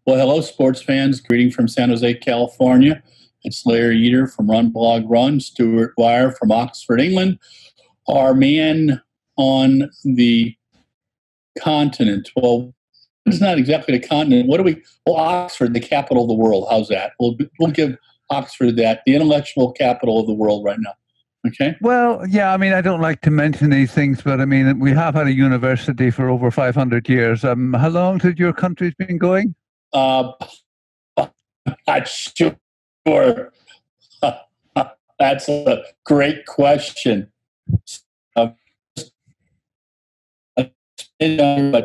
Well, hello, sports fans. Greeting from San Jose, California. It's Larry Eder from RunBlogRun, Stuart, Weir from Oxford, England. Our man on the continent. Well, it's not exactly the continent. What do we? Well, Oxford, the capital of the world. How's that? We'll give Oxford that, the intellectual capital of the world right now. Okay. Well, yeah, I mean, I don't like to mention these things, but I mean, we have had a university for over 500 years. How long has your country's been going? I'm not sure. That's a great question. About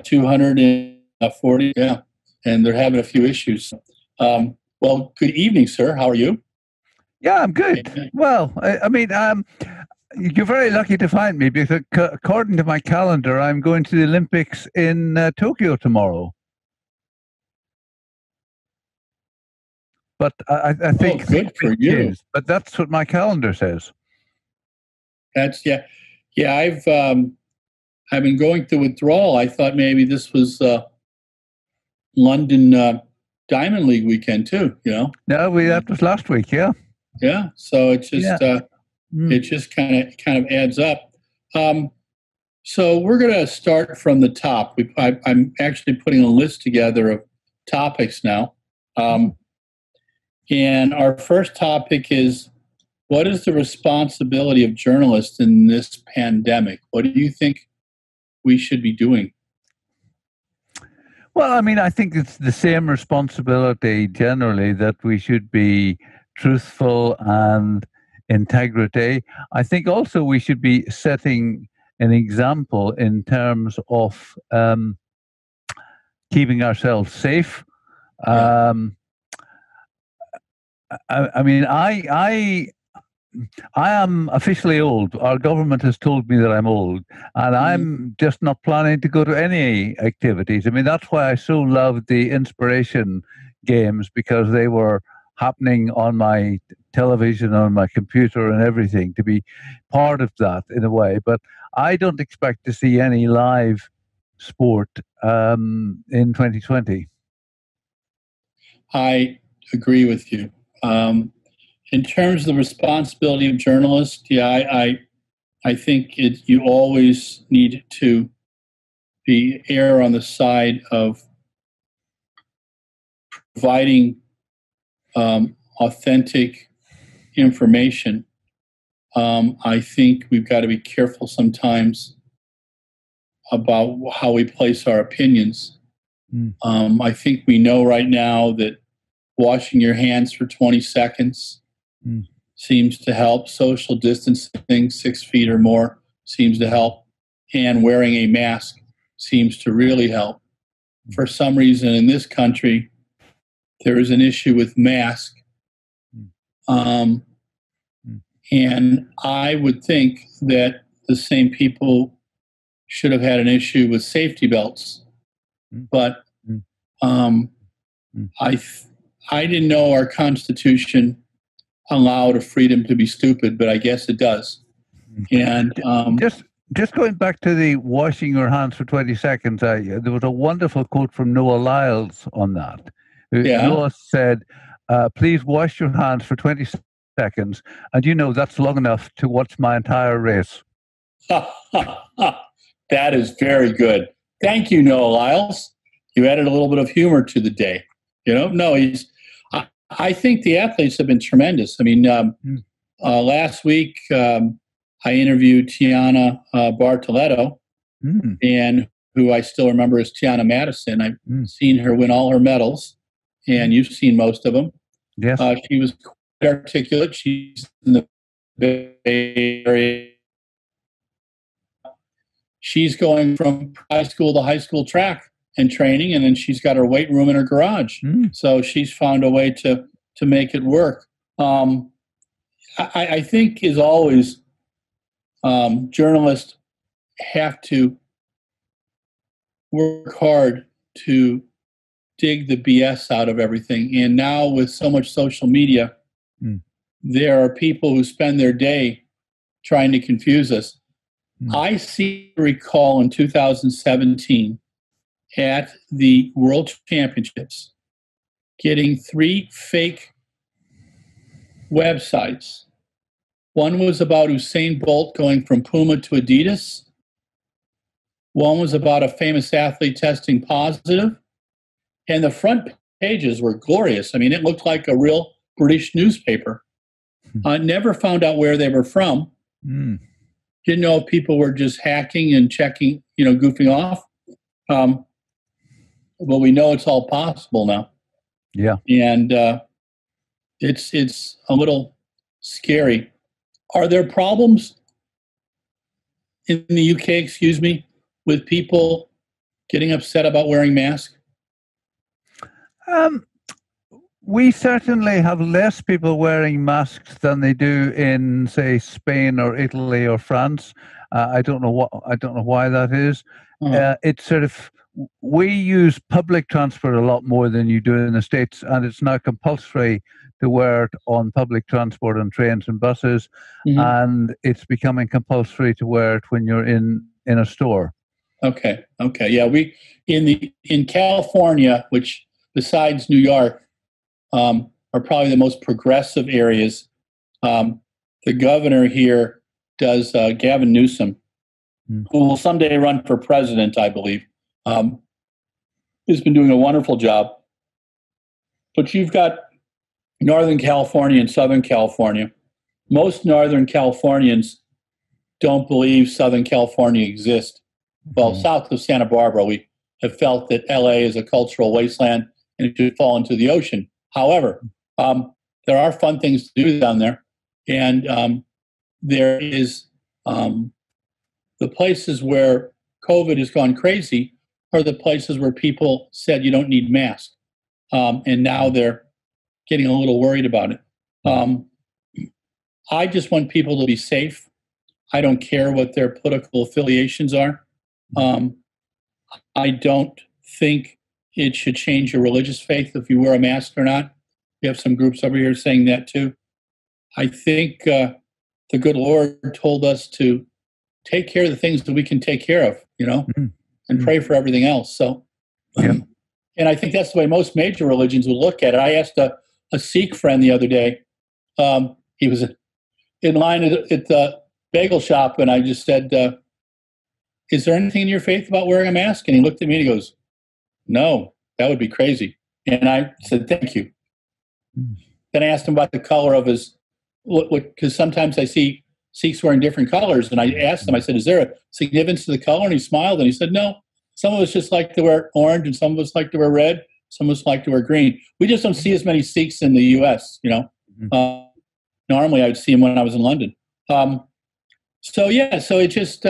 240, yeah, and they're having a few issues. Well, good evening, sir. How are you? Yeah, I'm good. Well, I mean, you're very lucky to find me because according to my calendar, I'm going to the Olympics in Tokyo tomorrow. But I think good for you. But that's what my calendar says. That's yeah. I've been going through withdrawal. I thought maybe this was London Diamond League weekend too. You know. No, that was last week. Yeah. Yeah. So it's just it just kind of adds up. So we're going to start from the top. I'm actually putting a list together of topics now. And our first topic is, what is the responsibility of journalists in this pandemic? What do you think we should be doing? Well, I mean, I think it's the same responsibility generally, that we should be truthful and integrity. I think also we should be setting an example in terms of keeping ourselves safe. Yeah. I mean, I am officially old. Our government has told me that I'm old, and I'm just not planning to go to any activities. I mean, that's why I so loved the Inspiration Games, because they were happening on my television, on my computer and everything, to be part of that in a way. But I don't expect to see any live sport in 2020. I agree with you. In terms of the responsibility of journalists, I think you always need to err on the side of providing authentic information. I think we've got to be careful sometimes about how we place our opinions. I think we know right now that washing your hands for 20 seconds seems to help. Social distancing, 6 feet or more, seems to help. And wearing a mask seems to really help. For some reason in this country, there is an issue with masks. And I would think that the same people should have had an issue with safety belts. But I didn't know our Constitution allowed a freedom to be stupid, but I guess it does. And just going back to the washing your hands for 20 seconds, there was a wonderful quote from Noah Lyles on that. Noah said, please wash your hands for 20 seconds, and that's long enough to watch my entire race. That is very good. Thank you, Noah Lyles. You added a little bit of humor to the day. I think the athletes have been tremendous. I mean, last week I interviewed Tiana Bartoletto, and who I still remember as Tiana Madison. I've seen her win all her medals, and you've seen most of them. Yes. She was quite articulate. She's in the Bay Area. She's going from high school to high school track and training, and then she's got her weight room in her garage. So she's found a way to make it work. I think, as always, journalists have to work hard to dig the BS out of everything. And now with so much social media, there are people who spend their day trying to confuse us. I recall in 2017 at the World Championships, getting 3 fake websites. One was about Usain Bolt going from Puma to Adidas. One was about a famous athlete testing positive. And the front pages were glorious. I mean, it looked like a real British newspaper. I never found out where they were from. Didn't know if people were just hacking and checking, goofing off. Well, we know it's all possible now. Yeah. And it's a little scary. Are there problems in the UK, with people getting upset about wearing masks? We certainly have less people wearing masks than they do in, say, Spain or Italy or France. I don't know why that is. It's sort of, we use public transport a lot more than you do in the States, and it's now compulsory to wear it on public transport and trains and buses, and it's becoming compulsory to wear it when you're in a store. Okay. Yeah, we in California, which besides New York are probably the most progressive areas. The governor here does Gavin Newsom, who will someday run for president, I believe. Has been doing a wonderful job. But you've got Northern California and Southern California. Most Northern Californians don't believe Southern California exists. Well, south of Santa Barbara, we have felt that LA is a cultural wasteland and it should fall into the ocean. However, there are fun things to do down there. And there is the places where COVID has gone crazy are the places where people said you don't need masks. And now they're getting a little worried about it. I just want people to be safe. I don't care what their political affiliations are. I don't think it should change your religious faith if you wear a mask or not. We have some groups over here saying that too. I think the good Lord told us to take care of the things that we can take care of, and pray for everything else. So, and I think that's the way most major religions would look at it. I asked a Sikh friend the other day. He was in line at the bagel shop, and I just said, is there anything in your faith about wearing a mask? And he looked at me and he goes, no, that would be crazy. And I said, thank you. Then I asked him about the color of his, because sometimes I see Sikhs wearing different colors. And I asked him, I said, is there a significance to the color? And he smiled and he said, no, some of us just like to wear orange and some of us like to wear red. Some of us like to wear green. We just don't see as many Sikhs in the U.S., normally I would see them when I was in London. So it just,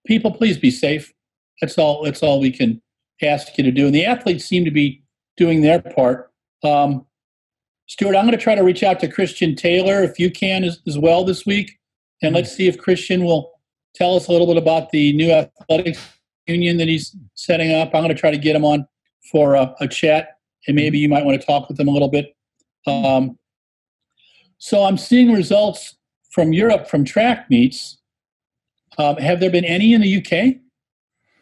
people, please be safe. That's all we can ask you to do. And the athletes seem to be doing their part. Stuart, I'm going to try to reach out to Christian Taylor, if you can, as well this week. And let's see if Christian will tell us a little bit about the new athletics union that he's setting up. I'm going to try to get him on for a chat, and maybe you might want to talk with him a little bit. So I'm seeing results from Europe from track meets. Have there been any in the UK?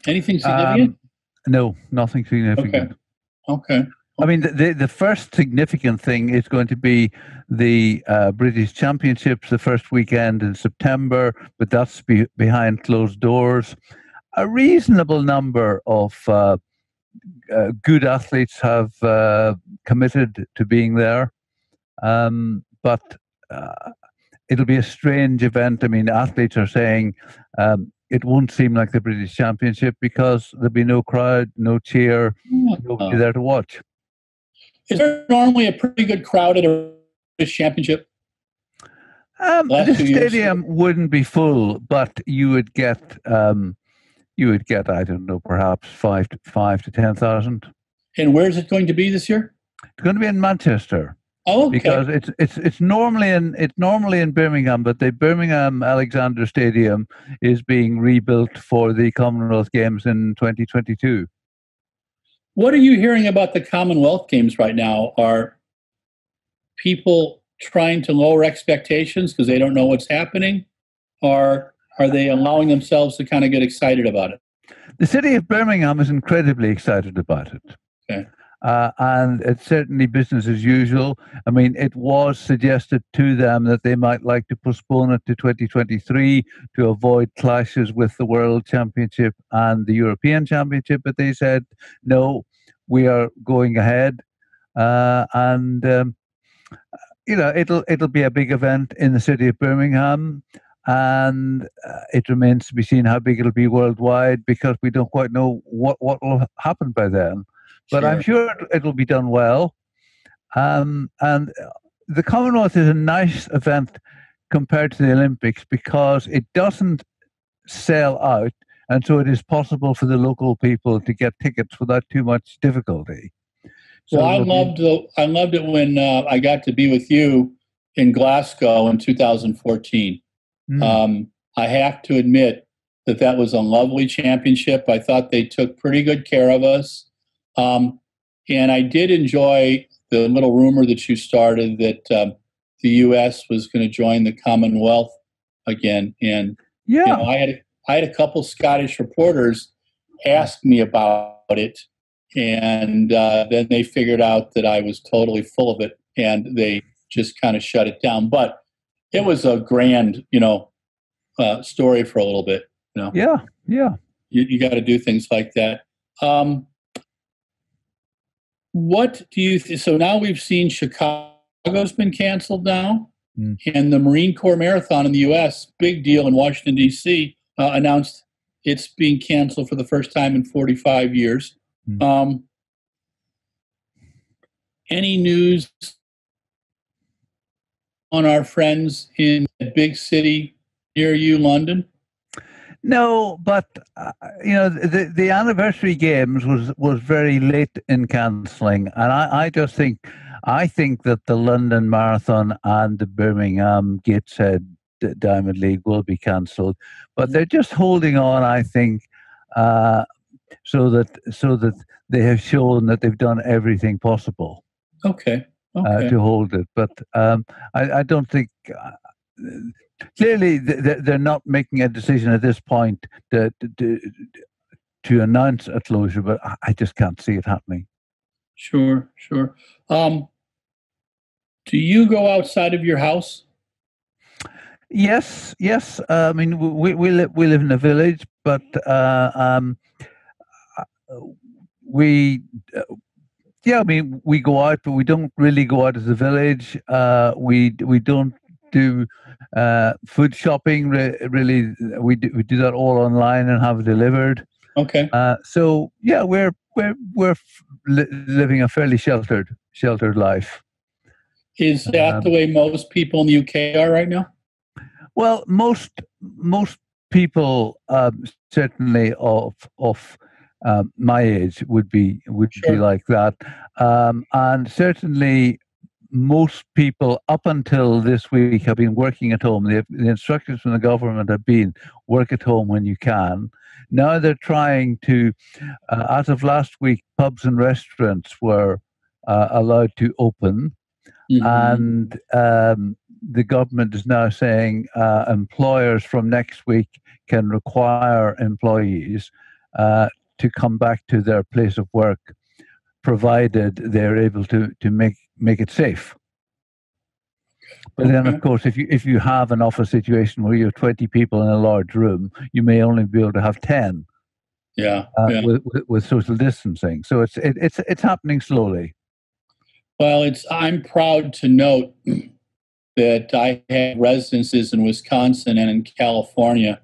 Anything significant? No, nothing significant. Okay. I mean, the first significant thing is going to be the British Championships, the first weekend in September, but that's behind closed doors. A reasonable number of good athletes have committed to being there, but it'll be a strange event. I mean, athletes are saying it won't seem like the British Championship because there'll be no crowd, no cheer, nobody there to watch. Is there normally a pretty good crowd at a British Championship? The stadium wouldn't be full, but you would get I don't know, perhaps 5 to 10,000. And where is it going to be this year? It's going to be in Manchester. Oh, okay. Because it's normally in Birmingham, but the Birmingham Alexander Stadium is being rebuilt for the Commonwealth Games in 2022. What are you hearing about the Commonwealth Games right now? Are people trying to lower expectations because they don't know what's happening? Or are they allowing themselves to kind of get excited about it? The city of Birmingham is incredibly excited about it. Okay. And it's certainly business as usual. I mean, it was suggested to them that they might like to postpone it to 2023 to avoid clashes with the World Championship and the European Championship, but they said, no, we are going ahead. It'll be a big event in the city of Birmingham, and it remains to be seen how big it'll be worldwide, because we don't quite know what will happen by then. But Sure. I'm sure it'll be done well. And the Commonwealth is a nice event compared to the Olympics because it doesn't sell out, and so it is possible for the local people to get tickets without too much difficulty. Well, I loved it when I got to be with you in Glasgow in 2014. I have to admit that was a lovely championship. I thought they took pretty good care of us. And I did enjoy the little rumor that you started that the U.S. was going to join the Commonwealth again. And I had a couple Scottish reporters ask me about it. And then they figured out that I was totally full of it, and they just kind of shut it down. But it was a grand, story for a little bit. Yeah. You got to do things like that. What do you so now we've seen Chicago's been canceled now, and the Marine Corps Marathon in the U.S., big deal in Washington, D.C., announced it's being canceled for the first time in 45 years. Any news on our friends in a big city near you, London? No, but the anniversary games was very late in cancelling, and I think that the London Marathon and the Birmingham Gateshead Diamond League will be cancelled, but they're just holding on. I think so that they have shown that they've done everything possible. Okay. To hold it, but I don't think. Clearly, they're not making a decision at this point to announce a closure, but I just can't see it happening. Sure. Do you go outside of your house? Yes. I mean, we live in a village, but we go out, but we don't really go out as a village. We don't do food shopping really. We do that all online and have it delivered. Okay. So yeah, we're living a fairly sheltered life. Is that the way most people in the UK are right now? Well, most people certainly of my age would be like that, and certainly most people up until this week have been working at home. The instructions from the government have been work at home when you can. Now they're trying to, as of last week, pubs and restaurants were allowed to open, and the government is now saying employers from next week can require employees to come back to their place of work, provided they're able to make it safe. But then, of course, if you have an office situation where you have 20 people in a large room, you may only be able to have 10. With social distancing. So it's happening slowly. Well, I'm proud to note that I have residences in Wisconsin and in California,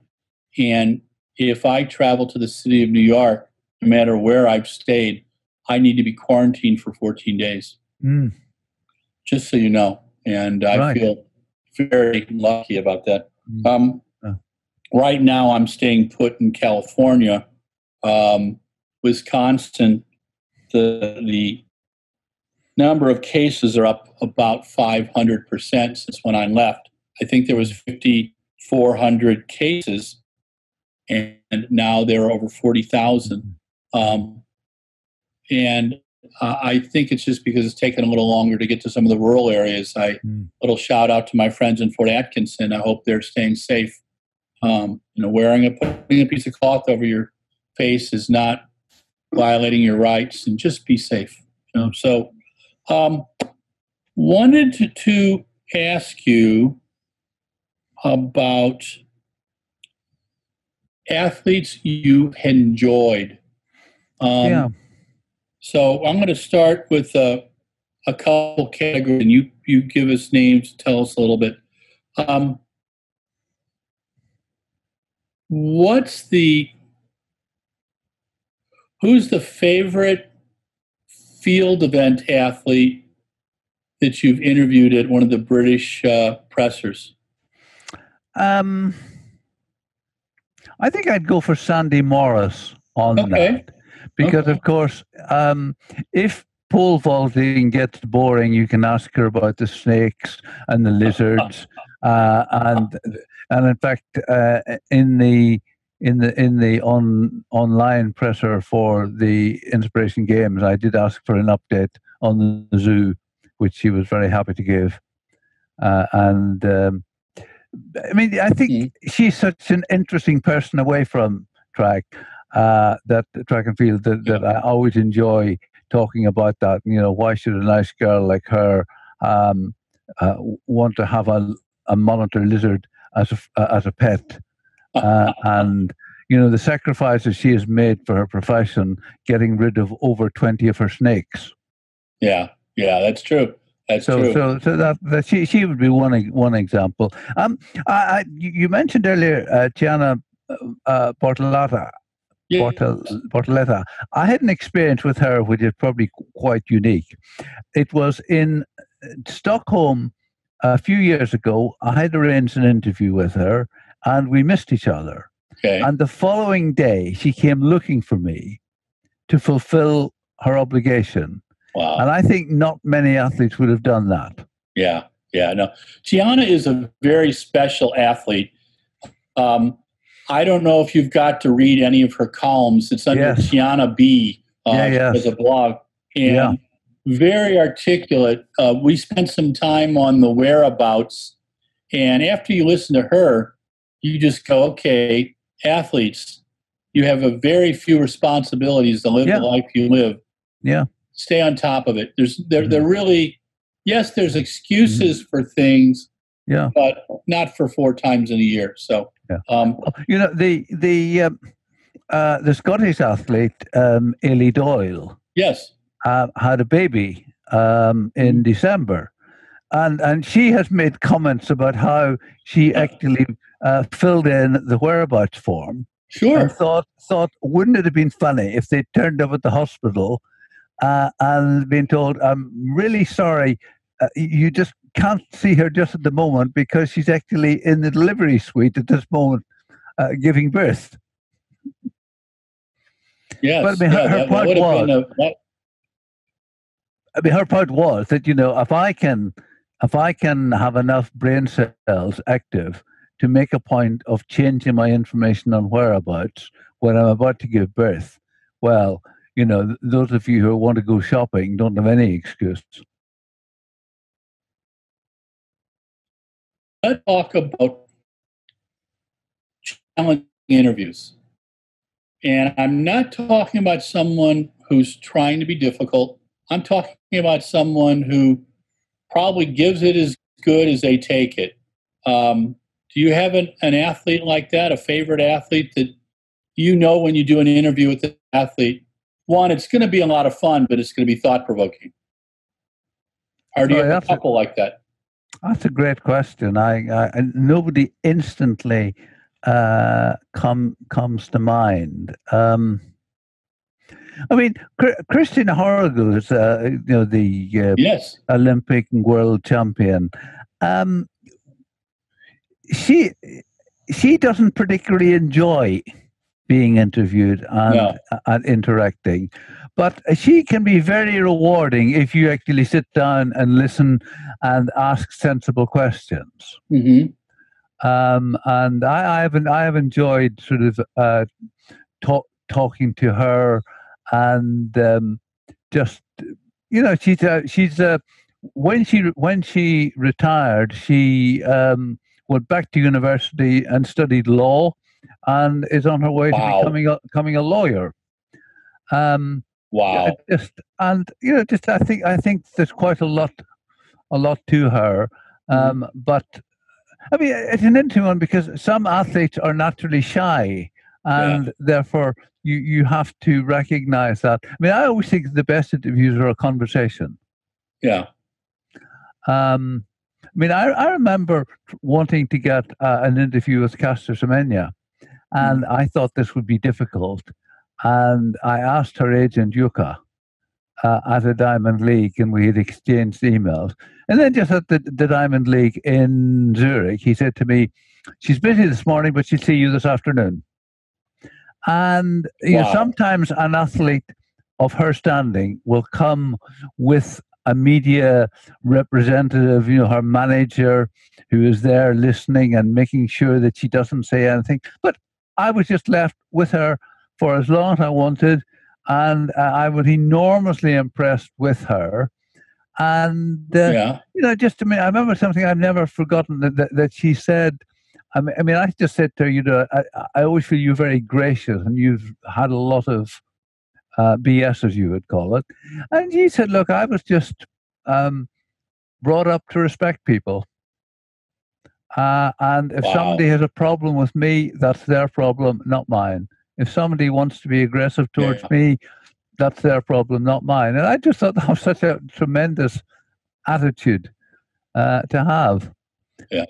and if I travel to the city of New York, no matter where I've stayed, I need to be quarantined for 14 days. Just so you know. And I feel very lucky about that. Right now, I'm staying put in California. Wisconsin, the number of cases are up about 500% since when I left. I think there was 5,400 cases, and now there are over 40,000. And I think it's just because it's taken a little longer to get to some of the rural areas. Little shout out to my friends in Fort Atkinson. I hope they're staying safe. Putting a piece of cloth over your face is not violating your rights, and just be safe. So, wanted to ask you about athletes you enjoyed. So I'm going to start with a couple categories, and you give us names, tell us a little bit. Who's the favorite field event athlete that you've interviewed at one of the British pressers? I think I'd go for Sandy Morris on that. Because, of course, if pole vaulting gets boring, you can ask her about the snakes and the lizards. And in fact, in the online presser for the Inspiration Games, I did ask for an update on the zoo, which she was very happy to give. I mean, I think she's such an interesting person away from track, that track and field, that I always enjoy talking about that. You know, why should a nice girl like her want to have a monitor lizard as a pet? And you know, the sacrifices she has made for her profession, getting rid of over 20 of her snakes. Yeah, that's true. That's true. So that she would be one example. You mentioned earlier Gianna Portoletta. Yes. Portoletta. I had an experience with her which is probably quite unique. It was in Stockholm a few years ago. I had arranged an interview with her, and we missed each other. Okay. And the following day, she came looking for me to fulfill her obligation. Wow. And I think not many athletes would have done that. Yeah. No, Gianna is a very special athlete. I don't know if you've got to read any of her columns. It's under Gianna B. As a blog. And very articulate. We spent some time on the whereabouts. And after you listen to her, you just go, okay, athletes, you have a very few responsibilities to live the life you live. Yeah. Stay on top of it. They're really, there's excuses for things, but not for 4 times in a year. So, you know, the Scottish athlete, Ailey Doyle, had a baby in December, and she has made comments about how she actually filled in the whereabouts form. Sure. And thought, wouldn't it have been funny if they turned up at the hospital and been told, I'm really sorry, you just can't see her just at the moment because she's actually in the delivery suite at this moment giving birth. Yes. But I mean, her point was that, you know, if I can have enough brain cells active to make a point of changing my information on whereabouts when I'm about to give birth, well, you know, those of you who want to go shopping don't have any excuse. Let's talk about challenging interviews. And I'm not talking about someone who's trying to be difficult. I'm talking about someone who probably gives it as good as they take it. Do you have an athlete like that, a favorite athlete that you know when you do an interview with the athlete, one, it's going to be a lot of fun, but it's going to be thought-provoking? Or do you have a couple like that? That's a great question. I nobody instantly comes to mind. I mean, Christine Horrigal is, you know, the Olympic and world champion. She doesn't particularly enjoy being interviewed and interacting, but she can be very rewarding if you actually sit down and listen and ask sensible questions. Mm-hmm. And I have enjoyed sort of talking to her, and just, you know, she's when she retired, she went back to university and studied law, and is on her way to becoming a lawyer. Wow. Wow. I think there's quite a lot to her. But I mean, it's an interesting one because some athletes are naturally shy, and therefore you have to recognize that. I mean, I always think the best interviews are a conversation. Yeah. I mean, I remember wanting to get an interview with Caster Semenya, and I thought this would be difficult. And I asked her agent, Yuka, at a Diamond League, and we had exchanged emails. And then just at the Diamond League in Zurich, he said to me, she's busy this morning, but she'll see you this afternoon. And you know, sometimes an athlete of her standing will come with a media representative, you know, her manager, who is there listening and making sure that she doesn't say anything. But I was just left with her for as long as I wanted, and I was enormously impressed with her. And you know, just to me, I remember something I've never forgotten that she said. I mean, I just said to her, you know, I always feel you're very gracious, and you've had a lot of BS, as you would call it. And she said, look, I was just brought up to respect people. And if somebody has a problem with me, that's their problem, not mine. If somebody wants to be aggressive towards me, that's their problem, not mine. And I just thought that was such a tremendous attitude to have. Yeah.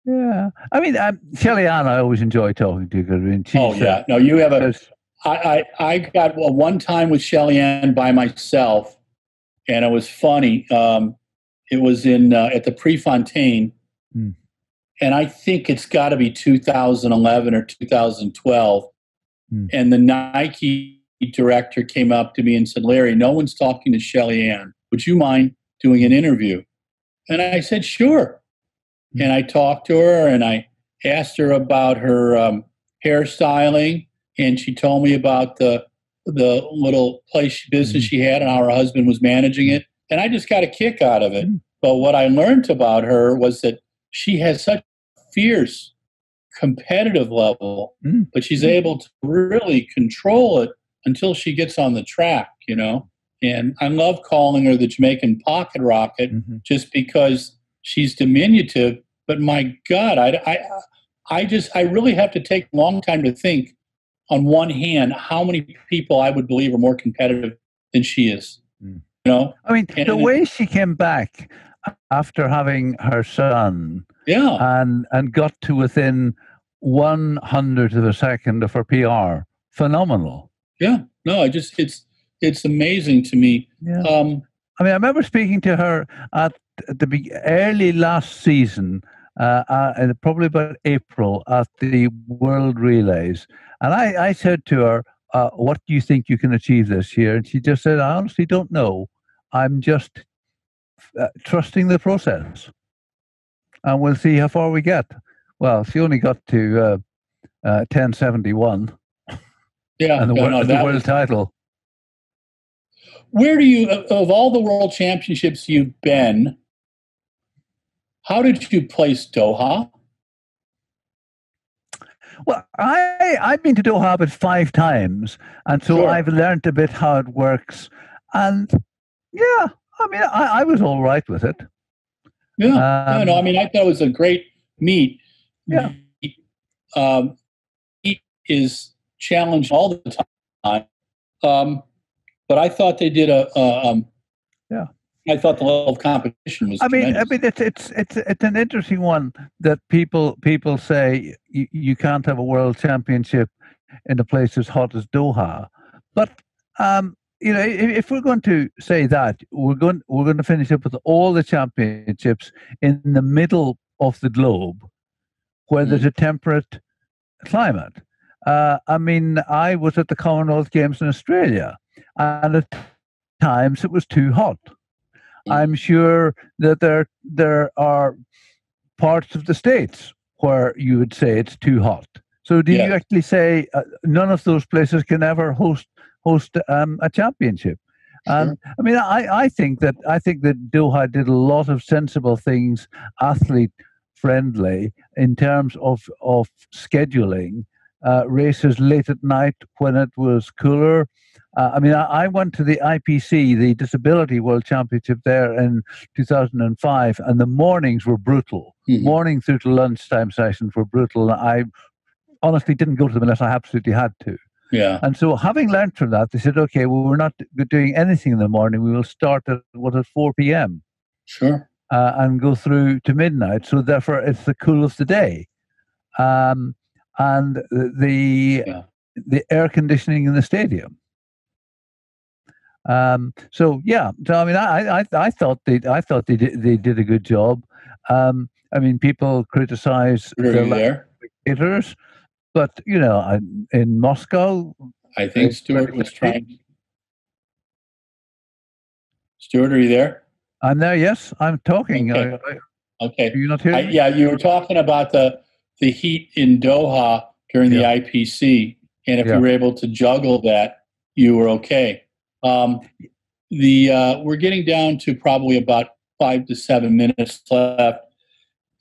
Yeah. I mean, Shelly Ann, I always enjoy talking to because I mean, no, you have a. I got one time with Shelly Ann by myself, and it was funny. It was in at the Prefontaine, and I think it's got to be 2011 or 2012. And the Nike director came up to me and said, "Larry, no one's talking to Shelly Ann. Would you mind doing an interview?" And I said, "Sure." And I talked to her, and I asked her about her hairstyling, and she told me about the little business she had and how her husband was managing it. And I just got a kick out of it. But what I learned about her was that she has such fierce competitive level, but she's able to really control it until she gets on the track, you know. And I love calling her the Jamaican pocket rocket just because she's diminutive. But my God, I really have to take a long time to think on one hand how many people I would believe are more competitive than she is. You know? I mean, the way she came back after having her son and got to within 1/100 of a second of her PR, phenomenal. Yeah, no, it's amazing to me. Yeah. I mean, I remember speaking to her at the early last season, probably about April, at the World Relays, and I said to her, "What do you think you can achieve this year?" And she just said, "I honestly don't know. I'm just trusting the process, and we'll see how far we get." Well, she only got to 10:71. Yeah, and the world title. Where do you, of all the world championships you've been, how did you place Doha? Well, I've been to Doha about 5 times, and so I've learned a bit how it works. And yeah, I mean, I was all right with it. Yeah, no, I mean, I thought it was a great meet. Yeah, he is challenged all the time. But I thought they did I thought the level of competition was. Tremendous. I mean, it's an interesting one that people say you can't have a world championship in a place as hot as Doha. But you know, if we're going to say that, we're going to finish up with all the championships in the middle of the globe, where there's a temperate climate. I mean, I was at the Commonwealth Games in Australia, and at times it was too hot. I'm sure that there are parts of the States where you would say it's too hot. So do you actually say none of those places can ever host a championship? I mean, I think that Doha did a lot of sensible things, athlete friendly, in terms of scheduling. races late at night when it was cooler. I mean, I went to the IPC, the Disability World Championship there in 2005, and the mornings were brutal. Mm-hmm. Morning through to lunchtime sessions were brutal. I honestly didn't go to them unless I absolutely had to. Yeah. And so having learned from that, they said, okay, well, we're not doing anything in the morning. We will start at 4 p.m. Sure. And go through to midnight. So therefore, it's the cool of the day. And the air conditioning in the stadium. So I mean, I thought they did a good job. I mean, people criticize the spectators, but you know, in Moscow, I think Stuart was trying. Stuart, are you there? I'm there. Yes, I'm talking. Okay. Okay. Are you not hearing me? Yeah, you were talking about the heat in Doha during the IPC, and if you were able to juggle that, you were okay. We're getting down to probably about 5 to 7 minutes left.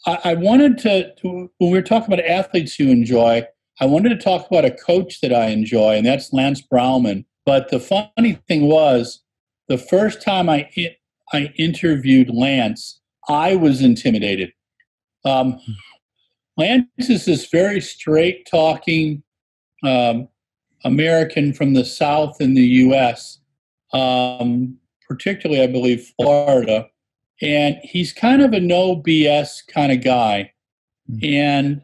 I wanted to when we were talking about athletes you enjoy, I wanted to talk about a coach that I enjoy, and that's Lance Brauman. But the funny thing was, the first time I interviewed Lance, I was intimidated. Lance is this very straight-talking American from the South in the U.S., particularly, I believe, Florida. And he's kind of a no BS kind of guy. And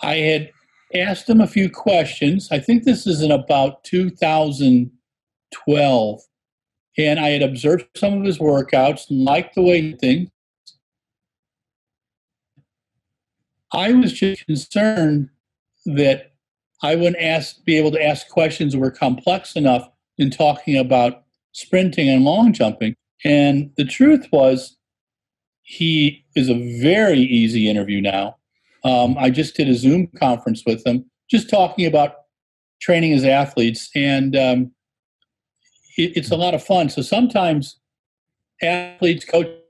I had asked him a few questions. I think this is in about 2012. And I had observed some of his workouts and liked the way he thinks. I was just concerned that I wouldn't be able to ask questions that were complex enough in talking about sprinting and long jumping. And the truth was, he is a very easy interview now. I just did a Zoom conference with him, just talking about training as athletes, and it's a lot of fun. So sometimes athletes, coaches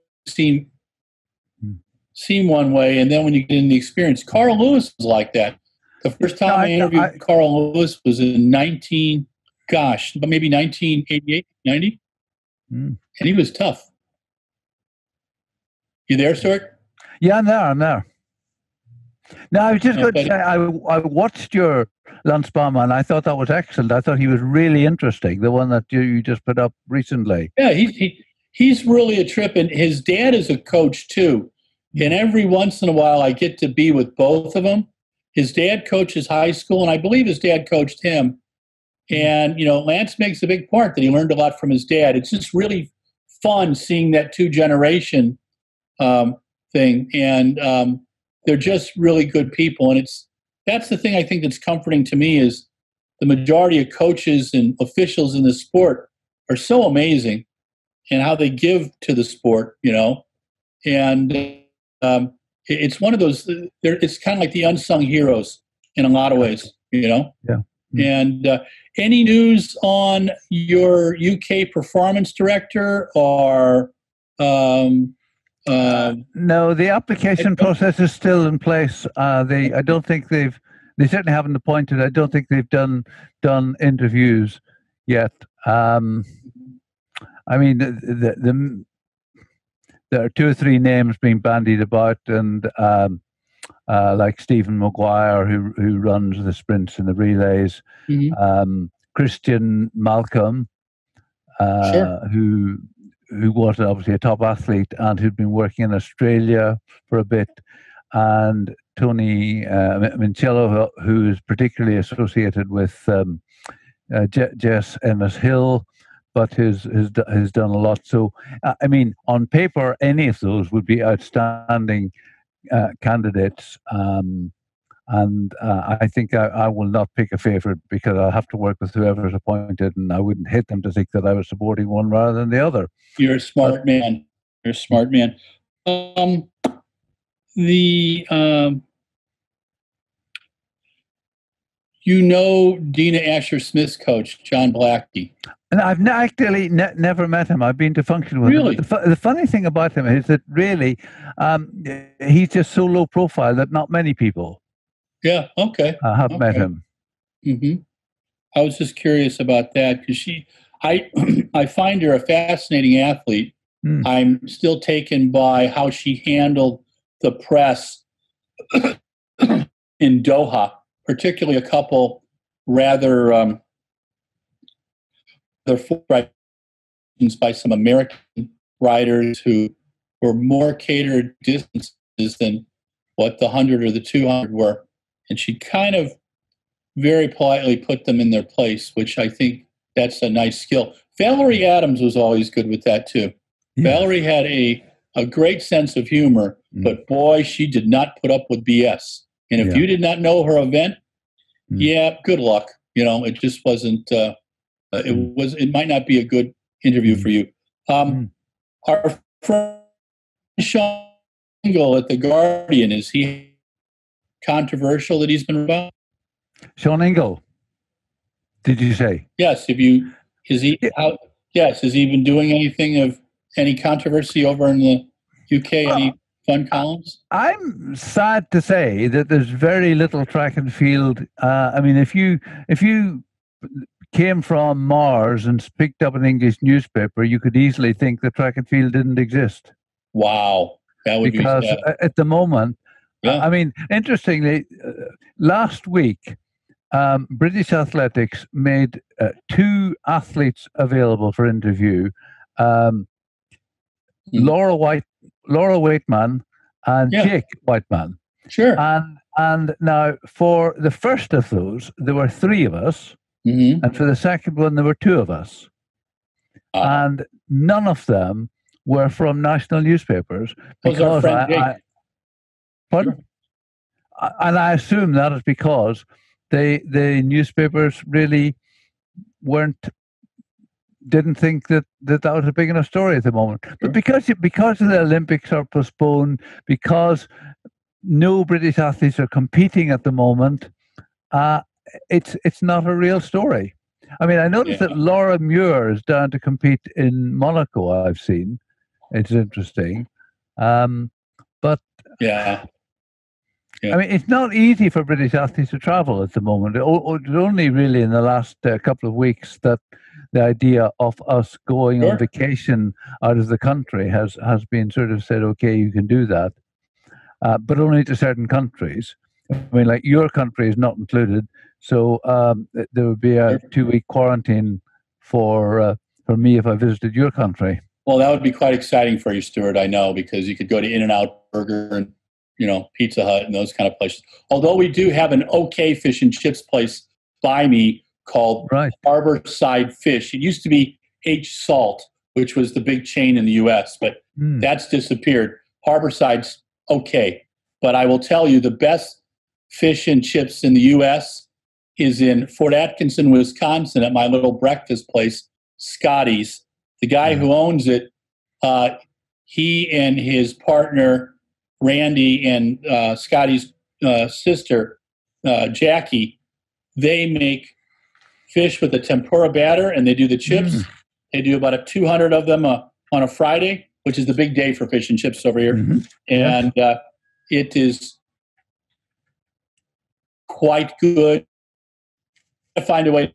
seem one way, and then when you get in the experience, Carl Lewis was like that. The first time I interviewed Carl Lewis was in maybe 1988, 90, and he was tough. You there, Stuart? Yeah, I'm there. No, I was just going to say, I watched your Lance Brauman. I thought that was excellent. I thought he was really interesting, the one that you just put up recently. Yeah, he's really a trip, and his dad is a coach too. And every once in a while, I get to be with both of them. His dad coaches high school, and I believe his dad coached him. And, you know, Lance makes a big part that he learned a lot from his dad. It's just really fun seeing that two-generation thing. And they're just really good people. And that's the thing I think that's comforting to me is the majority of coaches and officials in the sport are so amazing and how they give to the sport, you know. And it's one of those, it's kind of like the unsung heroes in a lot of ways, you know. Yeah. And any news on your UK performance director or no, the application process is still in place. I don't think they certainly haven't appointed. I don't think they've done interviews yet. I mean, there are 2 or 3 names being bandied about, and like Stephen Maguire, who runs the sprints and the relays, Christian Malcolm, who was obviously a top athlete and who'd been working in Australia for a bit, and Tony Mincello, who is particularly associated with Jess Ennis-Hill, but has done a lot. So, I mean, on paper, any of those would be outstanding candidates. And I think I will not pick a favorite because I'll have to work with whoever's appointed, and I wouldn't hate them to think that I was supporting one rather than the other. You're a smart man. You're a smart man. You know Dina Asher-Smith's coach, John Blackie. And I've actually never met him. I've been to function with him. But the funny thing about him is that really he's just so low profile that not many people Yeah. Okay. I have met him. Mm-hmm. I was just curious about that because I find her a fascinating athlete. I'm still taken by how she handled the press in Doha, particularly a couple rather by some American riders who were more catered distances than what the 100 or the 200 were. And she kind of very politely put them in their place, which I think that's a nice skill. Valerie Adams was always good with that too. Yeah. Valerie had a great sense of humor, but boy, she did not put up with BS. And if you did not know her event, good luck. It just wasn't, it might not be a good interview for you. Our friend Sean Ingle at The Guardian, is he controversial that he's been about? Sean Ingle, did you say? Yes. Is he been doing anything of any controversy over in the UK? Any fun columns? I'm sad to say that there's very little track and field. I mean, if you came from Mars and picked up an English newspaper, you could easily think the track and field didn't exist. Wow, that would because be sad. At the moment, I mean, interestingly, last week, British Athletics made 2 athletes available for interview: Laura Waitman and Jake Whiteman. Sure. And now for the first of those, there were 3 of us, and for the second one, there were 2 of us, and none of them were from national newspapers. Because our friend Jake. Pardon? Sure. And I assume that is because the newspapers really didn't think that was a big enough story at the moment. Sure. But because the Olympics are postponed, because no British athletes are competing at the moment, it's not a real story. I mean, I noticed that Laura Muir is down to compete in Monaco. I've seen. It's interesting, but I mean, it's not easy for British athletes to travel at the moment. It's only really in the last couple of weeks that the idea of us going on vacation out of the country has been sort of said, okay, you can do that, but only to certain countries. I mean, like your country is not included, so there would be a 2-week quarantine for me if I visited your country. Well, that would be quite exciting for you, Stuart, I know, because you could go to In-N-Out Burger and Pizza Hut and those kind of places. Although we do have an okay fish and chips place by me called Harborside Fish. It used to be H Salt, which was the big chain in the U.S., but that's disappeared. Harborside's okay. But I will tell you, the best fish and chips in the U.S. is in Fort Atkinson, Wisconsin, at my little breakfast place, Scotty's. The guy who owns it, he and his partner, Randy, and Scotty's sister, Jackie, they make fish with a tempura batter, and they do the chips. They do about 200 of them on a Friday, which is the big day for fish and chips over here. And it is quite good. To find a way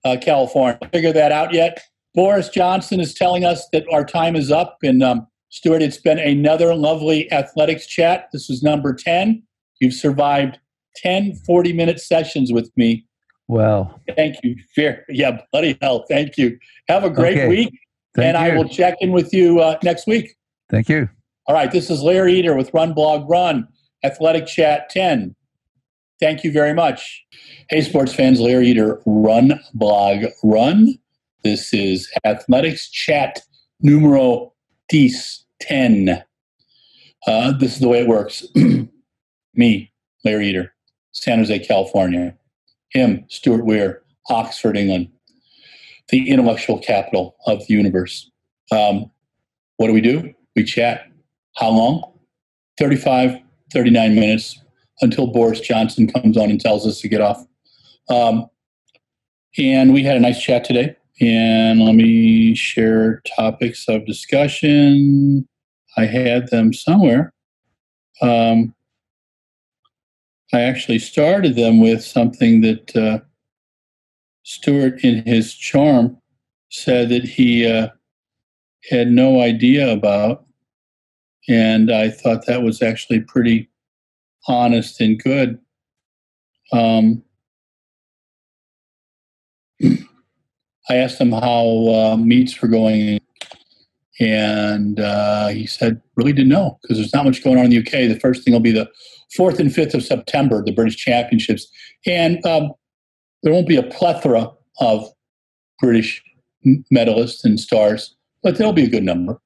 to California. Figure that out yet. Boris Johnson is telling us that our time is up. And Stuart, it's been another lovely athletics chat. This is number 10. You've survived 10 40-minute sessions with me. Well, thank you. Yeah, bloody hell. Thank you. Have a great week. Thank you. I will check in with you next week. Thank you. All right. This is Larry Eder with RunBlogRun, Athletic Chat 10. Thank you very much. Hey, sports fans, Larry Eder, RunBlogRun. This is Athletics Chat numero 10. This is the way it works. Me, Larry Eder, San Jose, California. Him, Stuart Weir, Oxford, England, the intellectual capital of the universe. What do? We chat. How long? 35, 39 minutes until Boris Johnson comes on and tells us to get off. And we had a nice chat today. And let me share topics of discussion. I had them somewhere. I actually started them with something that Stuart, in his charm, said that he had no idea about. And I thought that was actually pretty honest and good. I asked him how meets were going, and he said really didn't know because there's not much going on in the UK. The first thing will be the 4th and 5th of September, the British Championships. And there won't be a plethora of British medalists and stars, but there'll be a good number.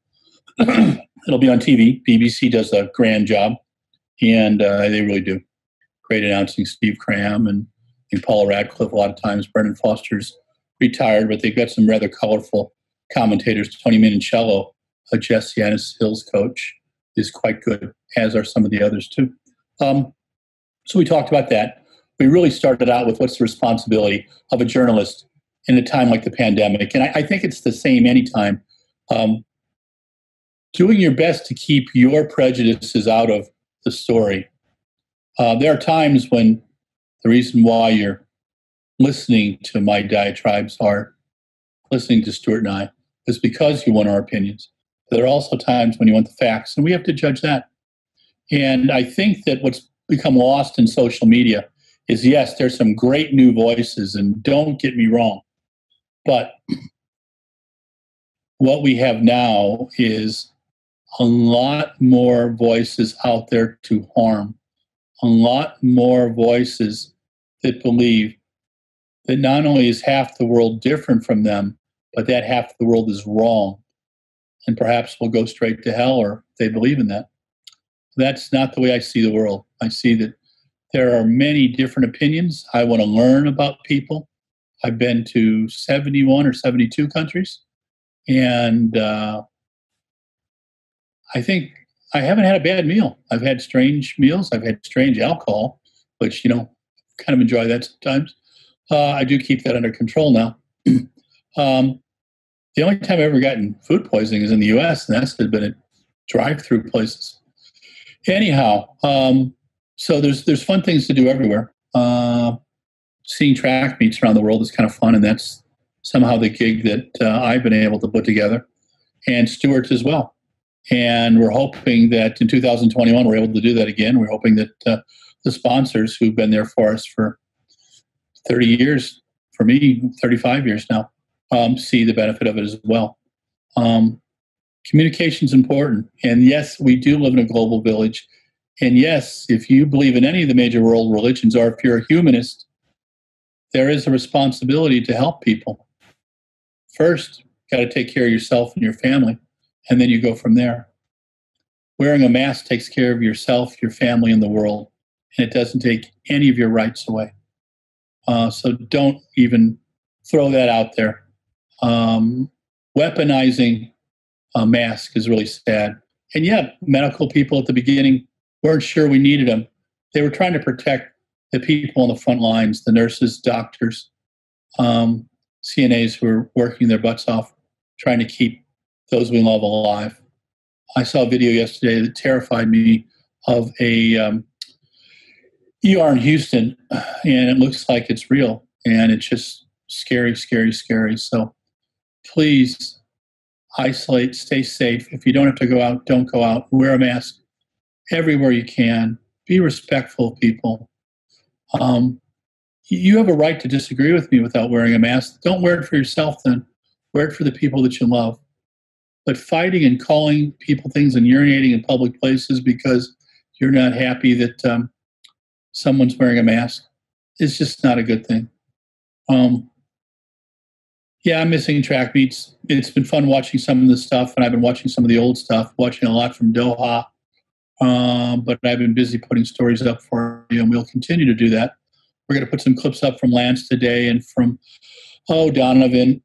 It'll be on TV. BBC does a grand job, and they really do. Great announcing, Steve Cram and Paula Radcliffe a lot of times. Brendan Foster's retired, but they've got some rather colorful commentators. Tony Minicello, Jess Yanis Hill's coach, is quite good, as are some of the others too. So we talked about that. We really started out with what's the responsibility of a journalist in a time like the pandemic. And I think it's the same anytime. Doing your best to keep your prejudices out of the story. There are times when the reason why you're listening to my diatribes or listening to Stuart and I is because you want our opinions. But there are also times when you want the facts, and we have to judge that. And I think that what's become lost in social media is, yes, there's some great new voices, and don't get me wrong, but what we have now is a lot more voices out there to harm, a lot more voices that believe that not only is half the world different from them, but that half the world is wrong, and perhaps will go straight to hell, or they believe in that. That's not the way I see the world. I see that there are many different opinions. I want to learn about people. I've been to 71 or 72 countries, and I think I haven't had a bad meal. I've had strange meals. I've had strange alcohol, which, kind of enjoy that sometimes. I do keep that under control now. The only time I've ever gotten food poisoning is in the U.S., and that's been at drive-through places. Anyhow, so there's fun things to do everywhere. Seeing track meets around the world is kind of fun, and that's somehow the gig that I've been able to put together, and Stuart as well. And we're hoping that in 2021 we're able to do that again. We're hoping that the sponsors who've been there for us for 30 years, for me, 35 years now, see the benefit of it as well. Communication is important. And yes, we do live in a global village. And yes, if you believe in any of the major world religions, or if you're a humanist, there is a responsibility to help people. First, got to take care of yourself and your family, and then you go from there. Wearing a mask takes care of yourself, your family, and the world, and it doesn't take any of your rights away. So don't even throw that out there. Weaponizing a mask is really sad. And yeah, medical people at the beginning weren't sure we needed them. They were trying to protect the people on the front lines, the nurses, doctors, CNAs who were working their butts off, trying to keep those we love alive. I saw a video yesterday that terrified me of a ER in Houston, and it looks like it's real, and it's just scary, scary, scary. So please isolate, stay safe. If you don't have to go out, don't go out. Wear a mask everywhere you can. Be respectful of people. You have a right to disagree with me without wearing a mask. Don't wear it for yourself then. Wear it for the people that you love. But fighting and calling people things and urinating in public places because you're not happy that someone's wearing a mask is just not a good thing. Yeah, I'm missing track meets. It's been fun watching some of the stuff, and I've been watching some of the old stuff, watching a lot from Doha. But I've been busy putting stories up for you, and we'll continue to do that. We're going to put some clips up from Lance today and from Donovan,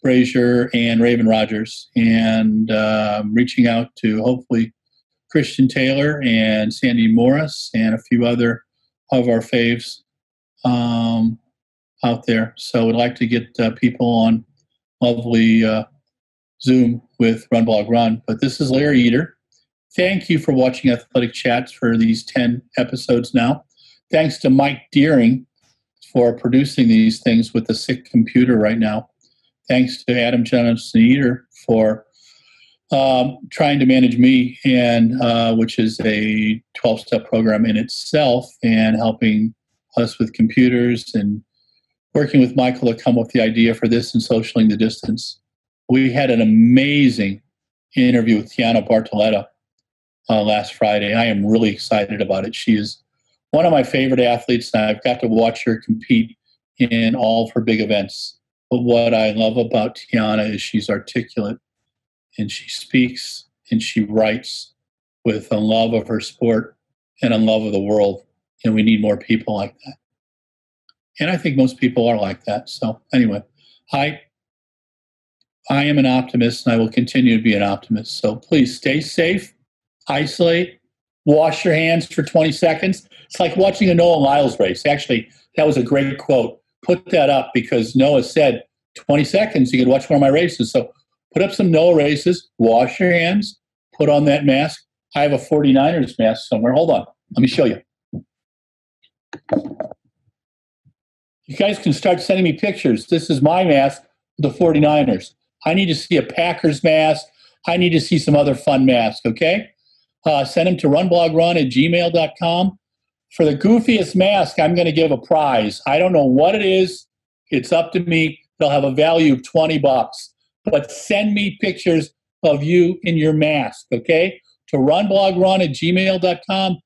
Brazier, and Raven Rogers, and reaching out to hopefully Christian Taylor and Sandy Morris and a few other of our faves out there. So we'd like to get people on lovely Zoom with RunBlogRun. But this is Larry Eder. Thank you for watching Athletic Chats for these 10 episodes now. thanks to Mike Deering for producing these things with the sick computer right now. Thanks to Adam Johnson Eder for trying to manage me, and which is a 12-step program in itself, and helping us with computers, and working with Michael to come up with the idea for this and socialing the distance. We had an amazing interview with Tiana Bartoletta last Friday. I am really excited about it. She is one of my favorite athletes, and I've got to watch her compete in all of her big events. But what I love about Tiana is she's articulate, and she speaks and she writes with a love of her sport and a love of the world. And we need more people like that. And I think most people are like that. So anyway, I am an optimist, and I will continue to be an optimist. So please stay safe, isolate, wash your hands for 20 seconds. It's like watching a Noah Lyles race. Actually, that was a great quote. Put that up, because Noah said 20 seconds, you could watch one of my races. So put up some Noah races, wash your hands, put on that mask. I have a 49ers mask somewhere. Hold on. Let me show you. You guys can start sending me pictures. This is my mask for the 49ers. I need to see a Packers mask. I need to see some other fun masks, okay? Send them to runblogrun@gmail.com. For the goofiest mask, I'm going to give a prize. I don't know what it is. It's up to me. They'll have a value of $20. But send me pictures of you in your mask, okay? To runblogrun@gmail.com.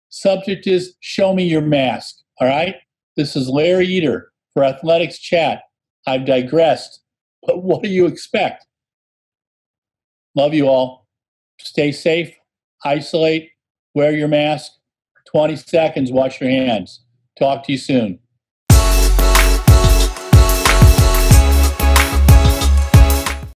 Subject is show me your mask, all right? This is Larry Eder for Athletics Chat. I've digressed, but what do you expect? Love you all. Stay safe, isolate, wear your mask. 20 seconds, wash your hands. Talk to you soon.